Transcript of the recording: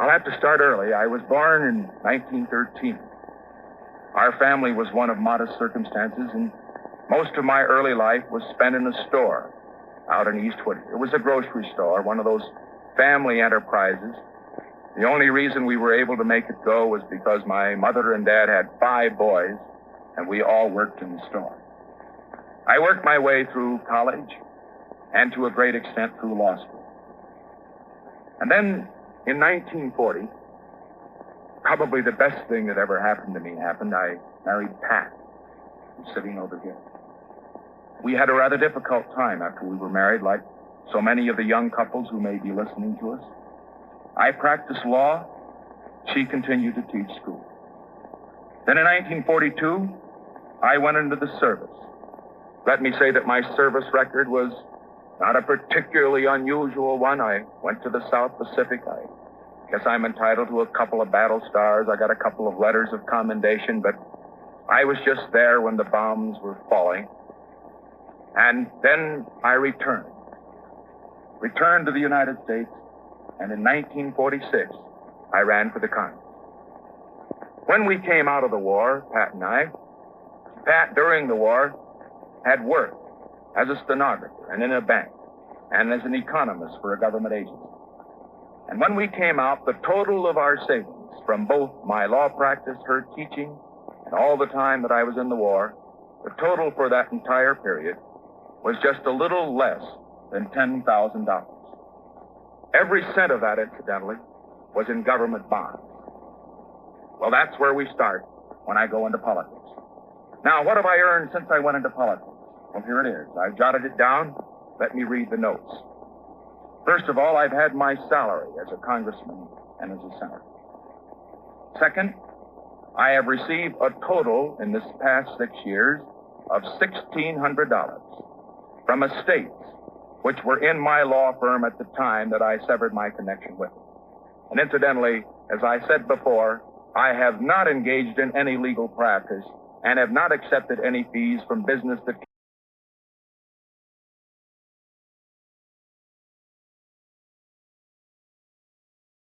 I'll have to start early. I was born in 1913. Our family was one of modest circumstances, and most of my early life was spent in a store out in East Whittier. It was a grocery store, one of those family enterprises. The only reason we were able to make it go was because my mother and dad had 5 boys, and we all worked in the store. I worked my way through college and to a great extent through law school. And then in 1940, probably the best thing that ever happened to me happened. I married Pat, who's sitting over here. We had a rather difficult time after we were married, like so many of the young couples who may be listening to us. I practiced law. She continued to teach school. Then in 1942, I went into the service. Let me say that my service record was not a particularly unusual one. I went to the South Pacific. I guess I'm entitled to a couple of battle stars. I got a couple of letters of commendation, but I was just there when the bombs were falling. And then I returned to the United States, and in 1946, I ran for the Congress. When we came out of the war, Pat, during the war, had worked as a stenographer and in a bank and as an economist for a government agency. And when we came out, the total of our savings from both my law practice, her teaching, and all the time that I was in the war, the total for that entire period was just a little less than $10,000. Every cent of that, incidentally, was in government bonds. Well, that's where we start when I go into politics. Now, what have I earned since I went into politics? Well, here it is. I've jotted it down. Let me read the notes. First of all, I've had my salary as a congressman and as a senator. Second, I have received a total in this past 6 years of $1,600 from estates which were in my law firm at the time that I severed my connection with it. And incidentally, as I said before, I have not engaged in any legal practice and have not accepted any fees from business that